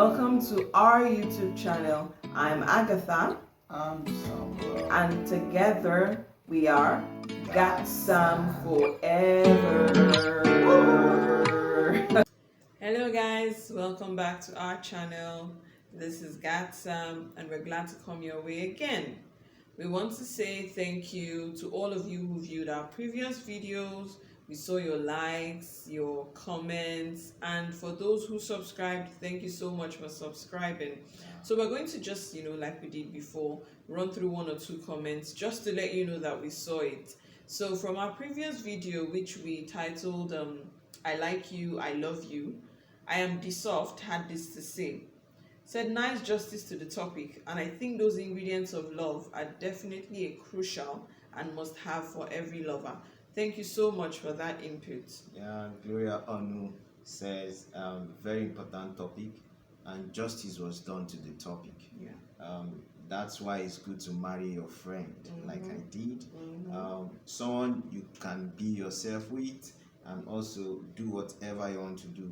Welcome to our YouTube channel. I'm Agatha, and together we are Got Some Forever. Hello guys, welcome back to our channel. This is Got Some, and we're glad to come your way again. We want to say thank you to all of you who viewed our previous videos. We saw your likes, your comments, and for those who subscribed, thank you so much for subscribing. So we're going to just, like we did before, run through one or two comments just to let you know that we saw it. So from our previous video, which we titled I Like You, I Love You, I Am Desoft had this to say. Said nice justice to the topic, and I think those ingredients of love are definitely a crucial and must have for every lover. Thank you so much for that input. Yeah, Gloria Onu says very important topic, and justice was done to the topic. Yeah. That's why it's good to marry your friend, like I did. Someone you can be yourself with, and also do whatever you want to do.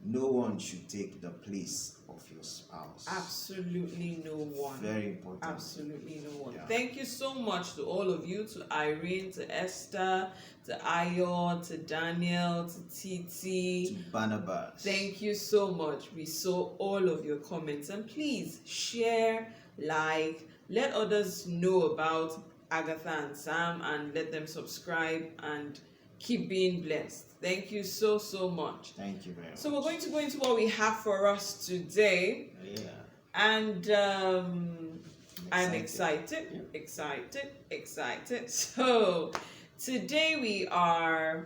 No one should take the place of your spouse. Absolutely no one. Very important. Absolutely no one. Yeah. Thank you so much to all of you, to Irene, to Esther, to Ayo, to Daniel, to Titi, to Barnabas. Thank you so much. We saw all of your comments, and please share, like, let others know about Agatha and Sam, and let them subscribe and keep being blessed. Thank you so much. Thank you very much. So we're going to go into what we have for us today. Yeah. And I'm excited. So today we are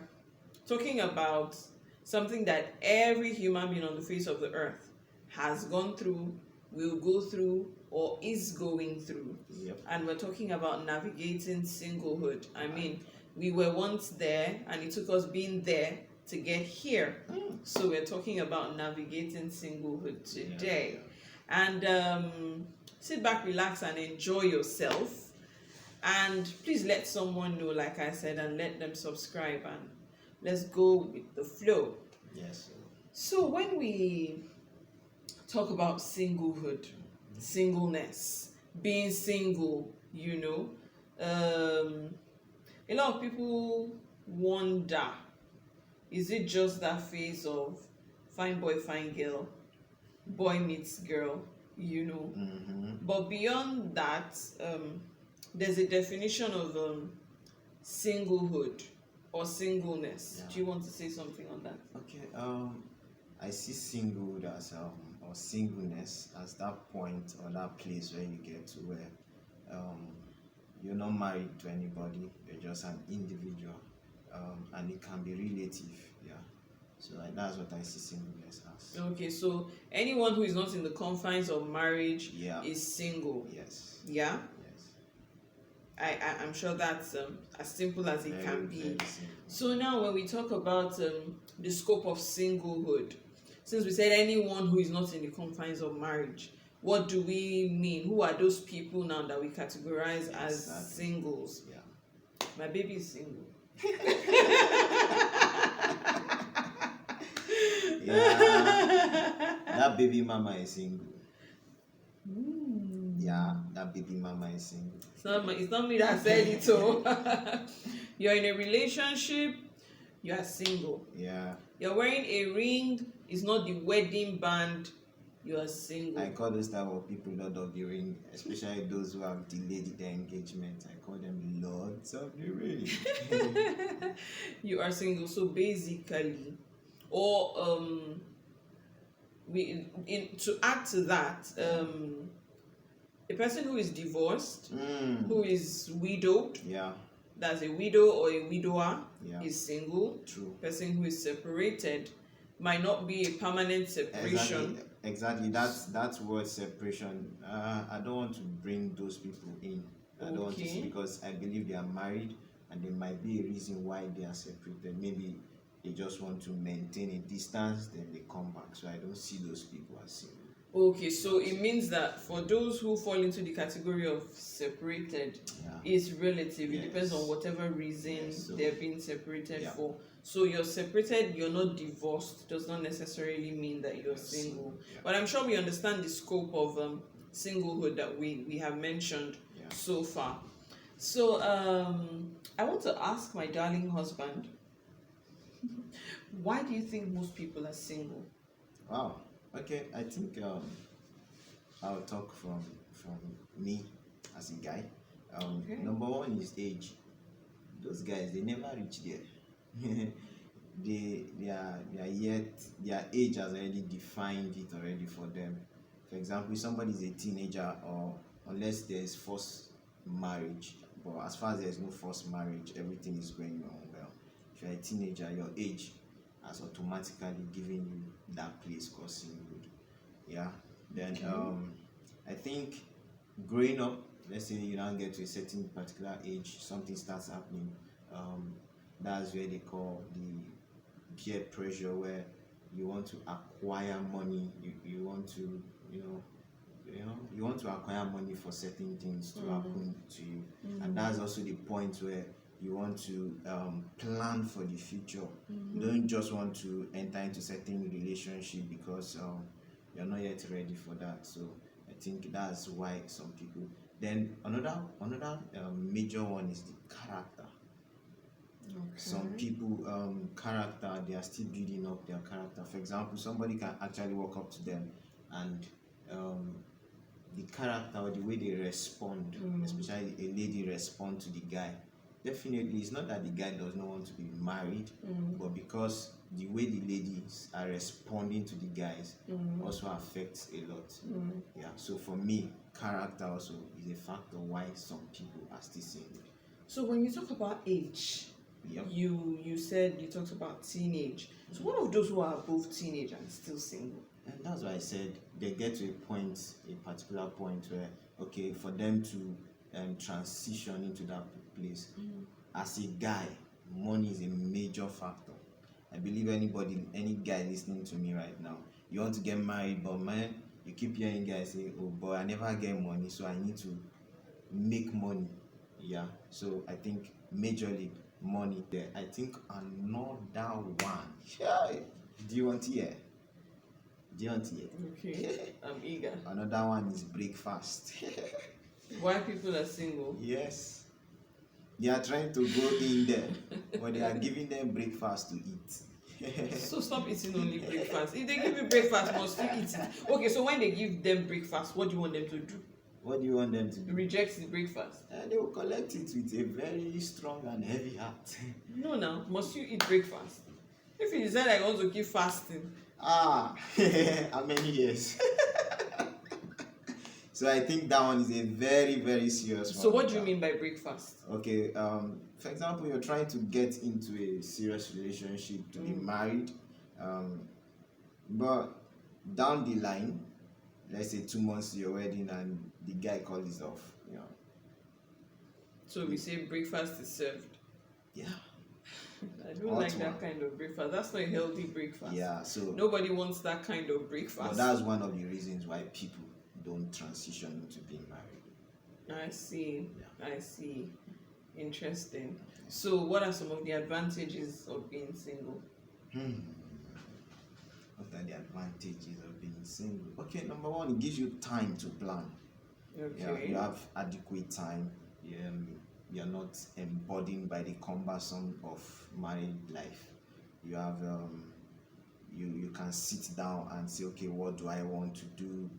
talking about something that every human being on the face of the earth has gone through, will go through, or is going through. Yep. And we're talking about navigating singlehood. I mean, we were once there, and it took us being there to get here. So we're talking about navigating singlehood today. Yeah. And sit back, relax, and enjoy yourself. And please let someone know, like I said, and let them subscribe, and let's go with the flow. Yes. So when we talk about singlehood, singleness, being single, a lot of people wonder, is it just that phase of fine boy, fine girl, boy meets girl, But beyond that, there's a definition of singlehood or singleness. Yeah. Do you want to say something on that? Okay. I see singlehood as or singleness as that point or that place where you get to where you're not married to anybody, you're just an individual, and it can be relative. Yeah. So that's what I see singleness as. Okay, so anyone who is not in the confines of marriage is single. Yes. Yeah. Yes. I'm sure that's as simple as it can be. So now when we talk about the scope of singlehood, since we said anyone who is not in the confines of marriage, what do we mean? Who are those people now that we categorize as singles? Yeah. My baby is single. Yeah. That baby mama is single. Yeah, that baby mama is single. It's not me that said it. So you're in a relationship, you are single. Yeah. You're wearing a ring, it's not the wedding band, you are single. I call those type of people Lord of the Ring, especially those who have delayed their engagement. I call them Lords of the Ring. You are single. So basically, or to add to that, a person who is divorced, who is widowed, that's a widow or a widower, is single. True. Person who is separated might not be a permanent separation. Exactly. That's word separation. I don't want to bring those people in. I don't want to see, because I believe they are married, and there might be a reason why they are separated. Maybe they just want to maintain a distance, then they come back. So I don't see those people as single. Okay, so it means that for those who fall into the category of separated, Yeah. it's relative. It depends on Yes. whatever reason Yes. So they're being separated yeah. for. So you're separated, you're not divorced, does not necessarily mean that you're You're single. single. Yeah. But I'm sure we understand the scope of singlehood that we have mentioned Yeah. so far. So I want to ask my darling husband, why do you think most people are single? Wow. Okay. I think I'll talk from me as a guy. Okay. Number one is age. Those guys, they never reach there. They are yet, their age has already defined it already for them. For example, if somebody is a teenager, or unless there's forced marriage, but as far as there's no forced marriage, everything is going on well. If you're a teenager, your age has automatically given you that place called singlehood. Yeah. Then Okay. I think growing up, let's say you now get to a certain particular age, something starts happening. um that's where they call the peer pressure, where you want to acquire money, you want to, you know you want to acquire money for certain things to happen to you. And that's also the point where you want to plan for the future. You don't just want to enter into certain relationship because you're not yet ready for that. So I think that's why some people. Then another major one is the character. Some Okay. people, character, they are still building up their character. For example, somebody can actually walk up to them, and um, the character or the way they respond, especially a lady respond to the guy. Definitely, it's not that the guy does not want to be married, but because the way the ladies are responding to the guys also affects a lot. Yeah. So for me, character also is a factor why some people are still single. So when you talk about age, Yep. you said you talked about teenage. So what of those who are above teenage and still single? And that's why I said they get to a point, a particular point where, okay, for them to transition into that place. As a guy, money is a major factor. I believe any guy listening to me right now, you want to get married, but man, you keep hearing guys say, "Oh boy, I never get money, so I need to make money." Yeah. So I think majorly money there. I think another one. Yeah. Do you want to hear? Do you want to hear? Okay, I'm eager. Another one is breakfast. Why people are single? Yes. They are trying to go in there, but they are giving them breakfast to eat. So stop eating only breakfast. If they give you breakfast, must you eat it? Okay, so when they give them breakfast, what do you want them to do? What do you want them to do? Reject the breakfast. They will collect it with a very strong and heavy heart. No, now must you eat breakfast? If you decide I want to keep fasting, How many years? So I think that one is a very, very serious one. so what do you mean by breakfast? Okay, for example, you're trying to get into a serious relationship to be married, but down the line, let's say 2 months to your wedding, and the guy calls it off. So we say breakfast is served. Yeah. I don't Hot like that one. kind of breakfast. That's not a healthy breakfast. Yeah. So Nobody wants that kind of breakfast. but that's one of the reasons why people don't transition into being married. I see. Yeah. I see. Interesting. So, what are some of the advantages of being single? What are the advantages of being single? Okay, number one, it gives you time to plan. Okay. Yeah, you have adequate time. You're not emboldened by the cumbersome of married life. You have you can sit down and say, okay, what do I want to do?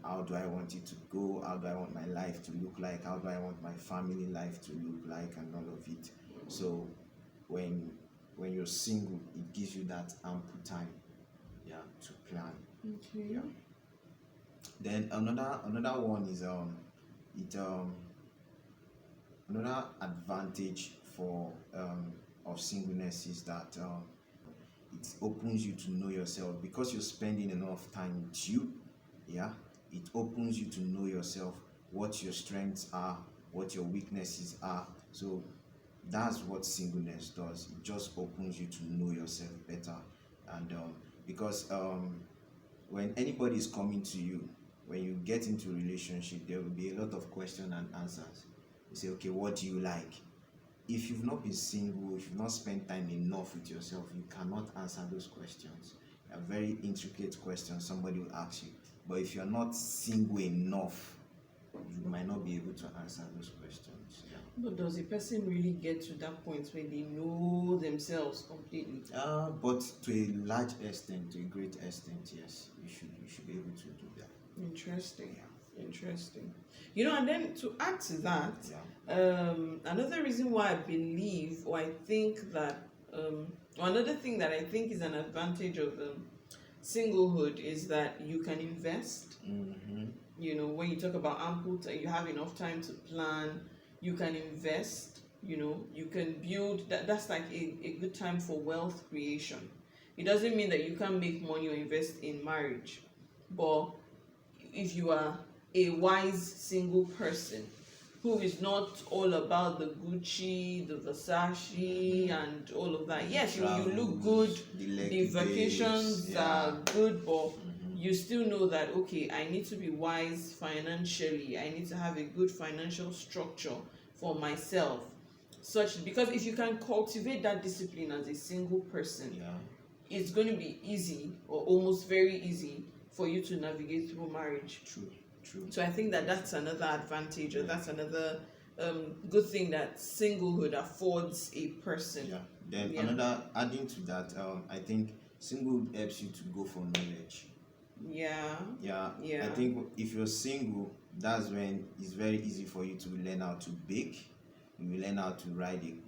How do I want it to go? How do I want my life to look like? How do I want my family life to look like, and all of it? So when you're single, it gives you that ample time, yeah, to plan. Okay. Yeah. Then another one is another advantage for of singleness is that it opens you to know yourself, because you're spending enough time with you. Yeah, it opens you to know yourself, what your strengths are, what your weaknesses are. So that's what singleness does. It just opens you to know yourself better. And because when anybody is coming to you, when you get into a relationship, there will be a lot of questions and answers. You say, okay, what do you like? If you've not been single, if you've not spent time enough with yourself, you cannot answer those questions. They are very intricate questions somebody will ask you. But if you're not single enough, you might not be able to answer those questions. Yeah. But does a person really get to that point where they know themselves completely? But to a large extent, to a great extent, yes, you should be able to do that. Interesting. Yeah. Interesting. You know, and then to add to that, Yeah. another reason why I believe, or I think that, or another thing that I think is an advantage of singlehood is that you can invest. Mm-hmm. You know, when you talk about ample time, you have enough time to plan, you can invest, you know, you can build. That's like a good time for wealth creation. It doesn't mean that you can't make money or invest in marriage, but if you are a wise single person who is not all about the Gucci, the Versace, and all of that. Yes, you look good, the vacations are good, but you still know that, okay, I need to be wise financially. I need to have a good financial structure for myself. Because if you can cultivate that discipline as a single person, it's going to be easy, or almost very easy, for you to navigate through marriage. True. So I think that that's another advantage, or that's another good thing that singlehood affords a person. Yeah. Then another adding to that, I think singlehood helps you to go for knowledge. Yeah. I think if you're single, that's when it's very easy for you to learn how to bake. You learn how to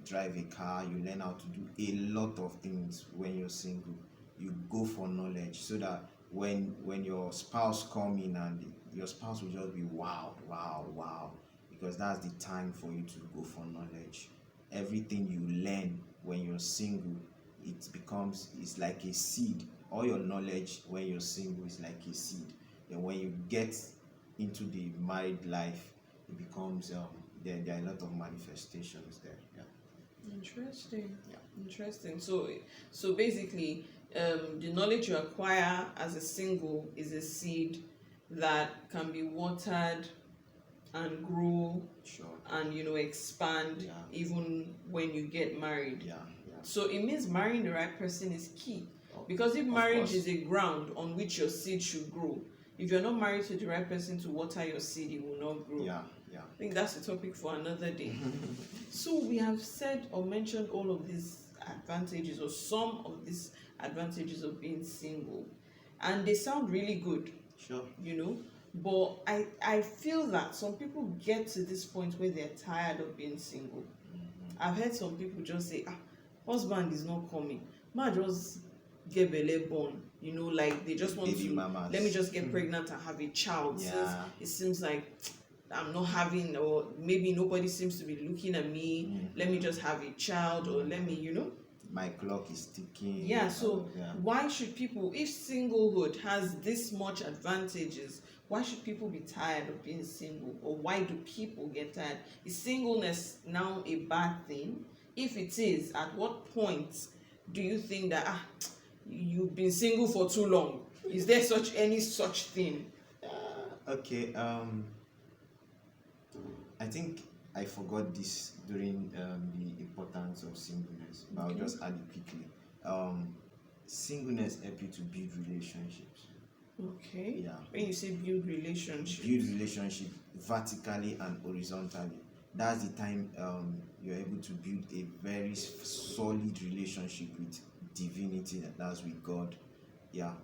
drive a car. You learn how to do a lot of things when you're single. You go for knowledge, so that when your spouse come in, and your spouse will just be wow, because that's the time for you to go for knowledge. Everything you learn when you're single, it's like a seed. All your knowledge when you're single is like a seed. Then when you get into the married life, it becomes there are a lot of manifestations there. Interesting. So basically, the knowledge you acquire as a single is a seed that can be watered and grow, and expand even when you get married. So it means marrying the right person is key, because if marriage is a ground on which your seed should grow, if you're not married to the right person to water your seed, it will not grow. I think that's a topic for another day. So we have said or mentioned all of these advantages, or some of these advantages of being single, and they sound really good. But I feel that some people get to this point where they're tired of being single. I've heard some people just say, husband is not coming, ma just get belle born, like they just want Baby to mamas. Let me just get pregnant and have a child, since it seems like I'm not having, or maybe nobody seems to be looking at me. Let me just have a child, or let me, my clock is ticking. So why should people, if singlehood has this much advantages, why should people be tired of being single? Or why do people get tired? Is singleness now a bad thing? If it is, at what point do you think that you've been single for too long? Is there any such thing? I think I forgot this during the importance of singleness, but I'll just add it quickly. Singleness helps you to build relationships. When you say build relationship vertically and horizontally, that's the time you're able to build a very solid relationship with divinity, that's with God.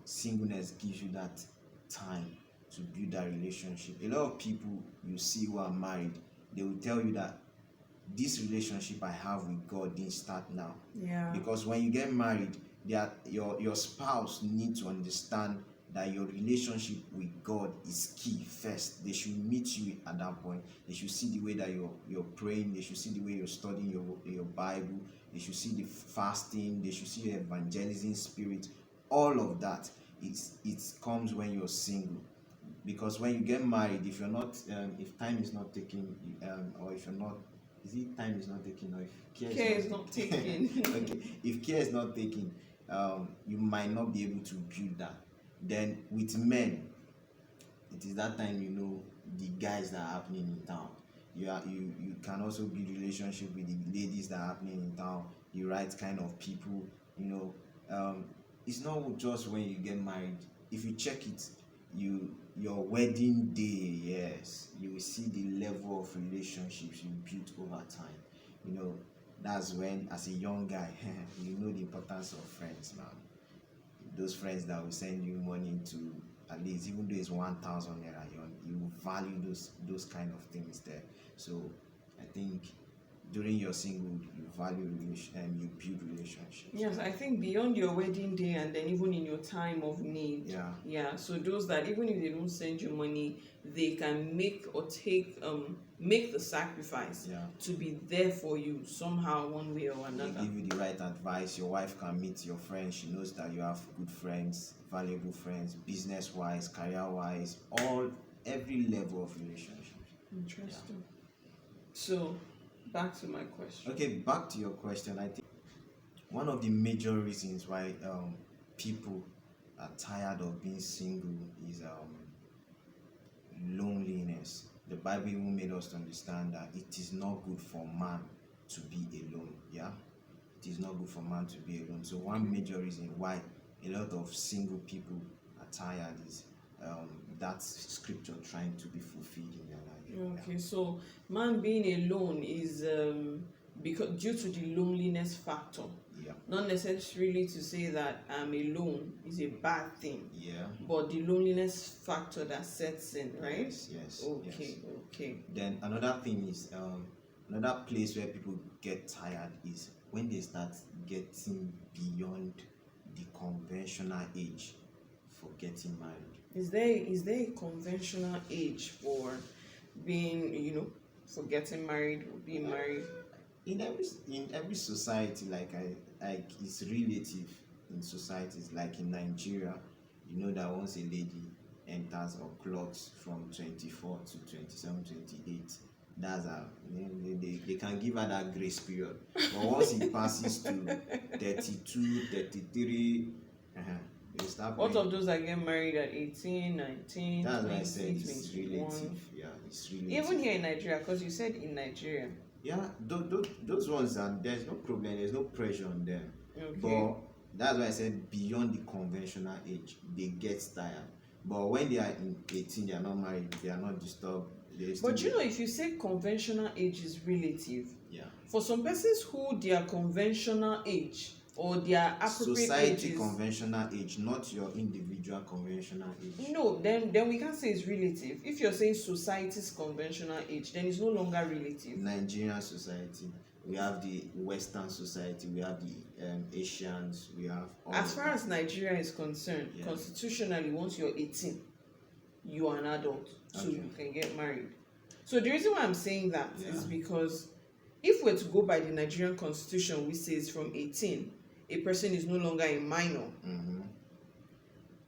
Singleness gives you that time to build that relationship. A lot of people you see who are married, they will tell you that this relationship I have with God didn't start now. Because when you get married, your spouse needs to understand that your relationship with God is key first. They should meet you at that point. They should see the way that you're praying. They should see the way you're studying your Bible. They should see the fasting. They should see your evangelism spirit. All of that, it comes when you're single. Because when you get married, if you're not, if time is not taken, or if you're not, is it time is not taken, or if care is not taken? Okay, if care is not taken, you might not be able to build that. Then with men, it is that time the guys that are happening in town. You can also build relationship with the ladies that are happening in town, the right kind of people. you know it's not just when you get married. If you check it, your wedding day, yes, you will see the level of relationships you built over time. you know that's when, as a young guy, you know the importance of friends, man. Those friends that will send you money to, at least even though it's 1,000 naira, you value those kind of things there. So I think during your singlehood, you value relation and you build relationships. Yes, I think beyond your wedding day and then even in your time of need. Yeah. Yeah. So those that even if they don't send you money, they can make the sacrifice, Yeah. to be there for you somehow, one way or They another. give you the right advice. Your wife can meet your friends. She knows that you have good friends, valuable friends, business wise, career wise, every level of relationship. Interesting. So back to my question. Okay, back to your question. I think one of the major reasons why people are tired of being single is loneliness. The Bible even made us to understand that it is not good for man to be alone. Yeah, it is not good for man to be alone. So one major reason why a lot of single people are tired is that scripture trying to be fulfilled in their life. Okay, so man being alone is because due to the loneliness factor. Yeah. Not necessarily to say that I'm alone is a bad thing, Yeah. but the loneliness factor that sets in, right? Yes. Okay, Yes. okay. Then another thing is another place where people get tired is when they start getting beyond the conventional age for getting married. Is there a conventional age for being, for getting married or being married? In every society, like it's relative. In societies like in Nigeria, you know that once a lady enters or clocks from 24 to 27, 28, that's they can give her that grace period. But once it passes to 32, 33, they start What playing. of those that get married at 18, 19, That's why I 20, said it's 21? relative. Yeah, it's relative. Even here in Nigeria, because you said in Nigeria. Yeah, those ones, and there's no problem, there's no pressure on them. Okay. But that's why I said beyond the conventional age, they get tired. But when they are in 18, they are not married, they are not disturbed. But if you say conventional age is relative, yeah, for some persons who their conventional age or their appropriate society age is, conventional age, not your individual conventional age. no, then we can't say it's relative. If you're saying society's conventional age, then it's no longer relative. Nigerian society, we have the Western society, we have the Asians, we have As far as Nigeria is concerned, yeah, constitutionally, once you're 18, you are an adult, so okay, you can get married. So the reason why I'm saying that yeah, is because if we're to go by the Nigerian constitution, which says from 18, a person is no longer a minor, mm-hmm,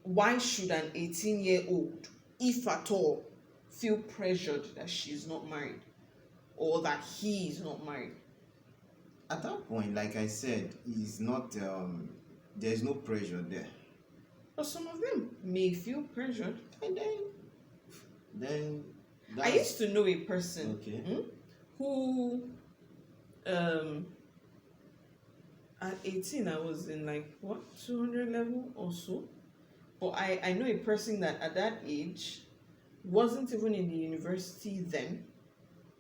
why should an 18-year-old, if at all, feel pressured that she's not married or that he is not married? at that point, like I said, is not there's no pressure there. But some of them may feel pressured. And then I used to know a person, okay, who at 18 I was in 200 level or so. But I know a person that at that age wasn't even in the university then.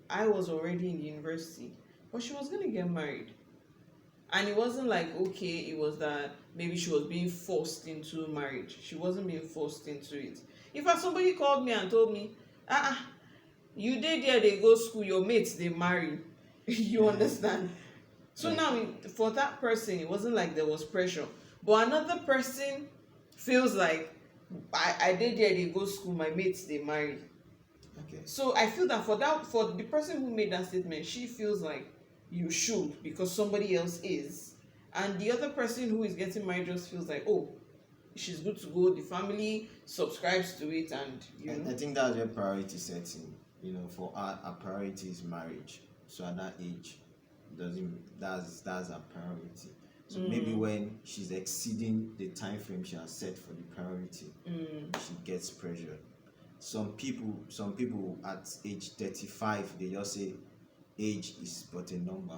I was already in the university, but she was gonna get married. And it wasn't it was that maybe she was being forced into marriage. She wasn't being forced into it. If somebody called me and told me, you did there, they go school, your mates, they marry. You understand? So now, for that person, it wasn't like there was pressure. But another person feels like, I did there, they go school, my mates, they marry. okay. So I feel that for the person who made that statement, she feels like you should because somebody else is. And the other person who is getting married just feels like, oh, she's good to go, the family subscribes to it, and I think that's where priority sets in. For our priority is marriage. So at that age, that's our priority. So maybe when she's exceeding the time frame she has set for the priority, she gets pressured. Some people at age 35, they just say age is but a number,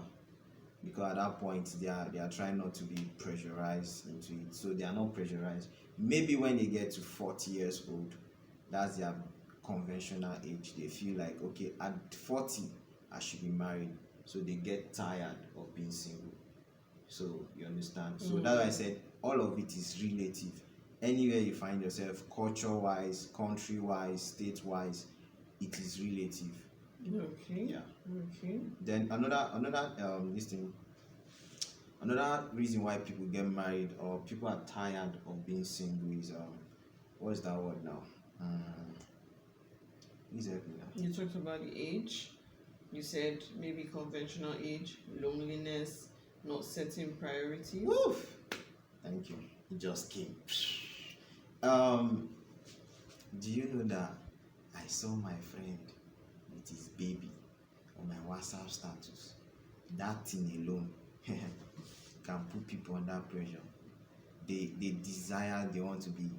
because at that point they are trying not to be pressurized into it, so they are not pressurized. Maybe when they get to 40 years old, that's their conventional age. They feel like, okay, at 40 I should be married, so they get tired of being single. So you understand. So that's why I said all of it is relative. Anywhere you find yourself, culture wise, country wise, state wise, it is relative. Okay. Yeah. Okay. Then another this thing, another reason why people get married or people are tired of being single is what's that word now? Please help me now. You talked about the age. You said maybe conventional age, loneliness, not setting priorities. Woof. Thank you. It just came. Um, do you know that I saw my friend with his baby on my WhatsApp status? That thing alone can put people under pressure. They desire, they want to be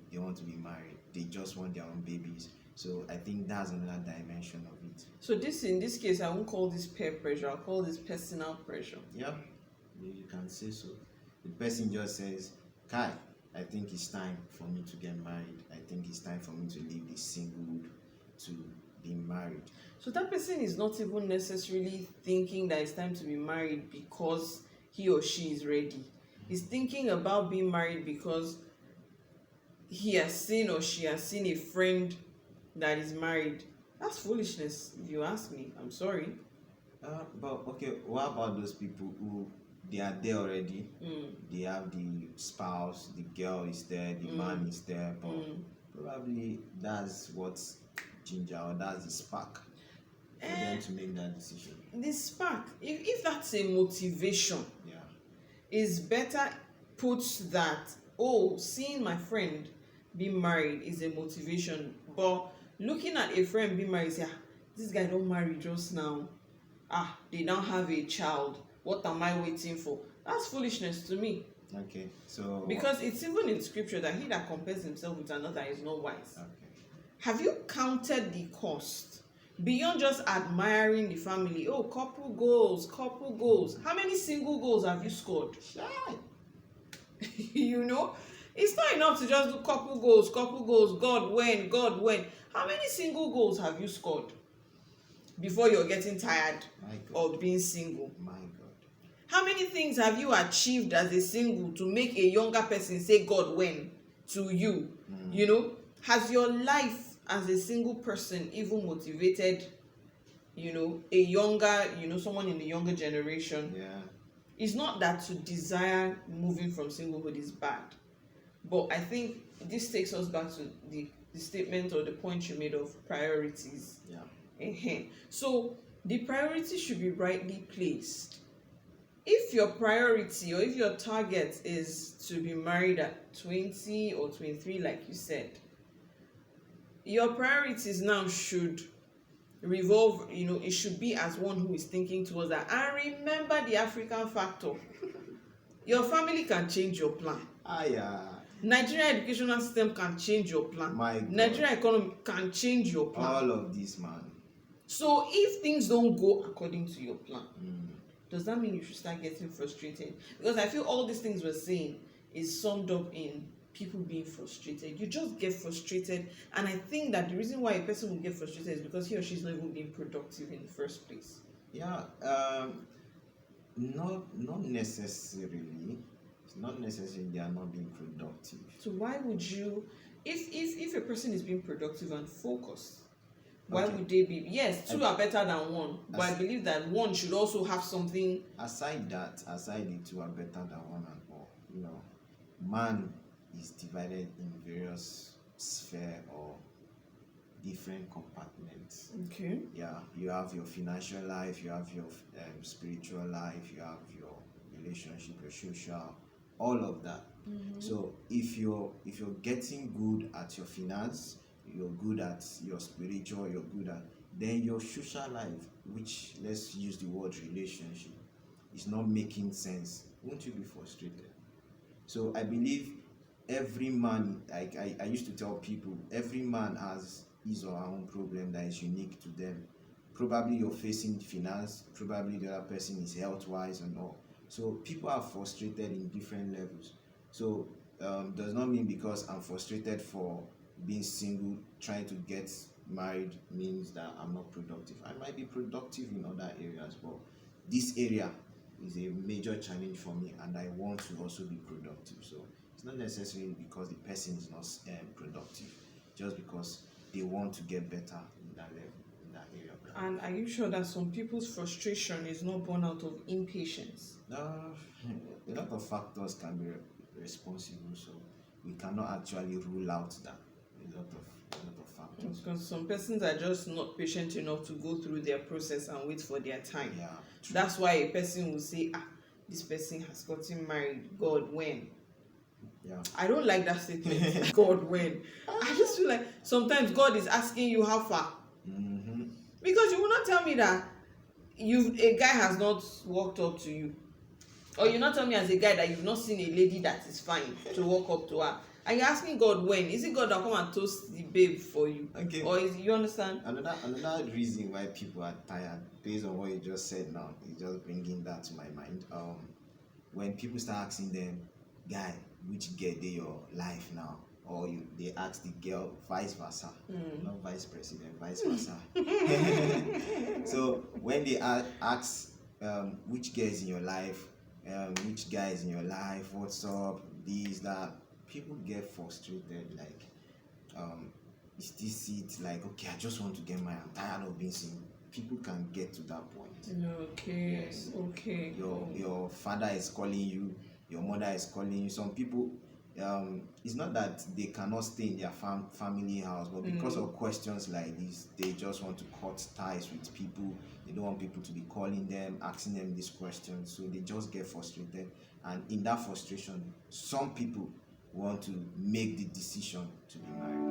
married. They just want their own babies. So I think that's another dimension of it. So in this case, I won't call this peer pressure. I'll call this personal pressure. Yeah, you can say so. The person just says, Kai, I think it's time for me to get married. I think it's time for me to leave this singlehood to be married. So that person is not even necessarily thinking that it's time to be married because he or she is ready. He's thinking about being married because he has seen or she has seen a friend that is married. That's foolishness, if you ask me. I'm sorry. But okay, what about those people who they are there already? They have the spouse, the girl is there, the man is there, but probably that's what's ginger, or that's the spark for them to make that decision. The spark, if that's a motivation, Yeah. is better put that, seeing my friend be married is a motivation. But looking at a friend be married, say, this guy don't marry just now. They don't have a child. What am I waiting for? That's foolishness to me. Okay, so because it's even in scripture that he that compares himself with another is not wise. Okay. Have you counted the cost beyond just admiring the family? Couple goals. How many single goals have you scored? It's not enough to just do couple goals. God when. How many single goals have you scored before you're getting tired of being single? My God. How many things have you achieved as a single to make a younger person say God when to you? Has your life as a single person even motivated a younger, someone in the younger generation? Yeah. It's not that to desire moving from singlehood is bad, but I think this takes us back to the statement or the point you made of priorities. Yeah. So the priority should be rightly placed. If your priority or if your target is to be married at 20 or 23, like you said, your priorities now should revolve, it should be as one who is thinking towards that. And remember the African factor. Your family can change your plan. Yeah. Nigerian educational system can change your plan. My God. Nigerian economy can change your plan. All of this, man. So if things don't go according to your plan, does that mean you should start getting frustrated? Because I feel all these things we're saying is summed up in people being frustrated. You just get frustrated, and I think that the reason why a person will get frustrated is because he or she is not even being productive in the first place. Yeah. Not necessarily. It's not necessarily they are not being productive. So why would you, if a person is being productive and focused, why would they be? Yes, two are better than one, but I believe that one should also have something. Aside the two are better than one and all, man is divided in various sphere or different compartments. Okay. Yeah, you have your financial life, you have your spiritual life, you have your relationship, your social, all of that. So if you're getting good at your finance, you're good at your spiritual, you're good at, then your social life, which let's use the word relationship, is not making sense won't you be frustrated? So I believe every man, like I used to tell people, every man has his or her own problem that is unique to them. Probably you're facing finance, probably the other person is health wise and all. So people are frustrated in different levels. So does not mean because I'm frustrated for being single, trying to get married means that I'm not productive. I might be productive in other areas, but this area is a major challenge for me, and I want to also be productive. So it's not necessarily because the person is not productive, just because they want to get better in that level, in that area. And are you sure that some people's frustration is not born out of impatience? A lot of factors can be responsible, so we cannot actually rule out that. A lot of factors. Because some persons are just not patient enough to go through their process and wait for their time. Yeah, true. That's why a person will say, this person has gotten married. God, when? Yeah. I don't like that statement. God, when? I just feel like sometimes God is asking you how far. Mm-hmm. Because you will not tell me that a guy has not walked up to you. Or you not tell me as a guy that you've not seen a lady that is fine to walk up to her. And you're asking God when? Is it God that come and toast the babe for you? Okay. Or you understand? Another reason why people are tired, based on what you just said now, is just bringing that to my mind. When people start asking them, guy, which girl dey your life now? Or they ask the girl vice versa, not vice president, vice versa. So when they ask which girl is in your life, which guy is in your life, what's up, this, that, people get frustrated, like is this it? Like, okay, I just want to get married, I'm tired of being single. People can get to that point. Okay. Yes. Okay. Your father is calling you, your mother is calling you. Some people, it's not that they cannot stay in their family house, but because of questions like this, they just want to cut ties with people. They don't want people to be calling them, asking them these questions, so they just get frustrated. And in that frustration, some people want to make the decision to be married.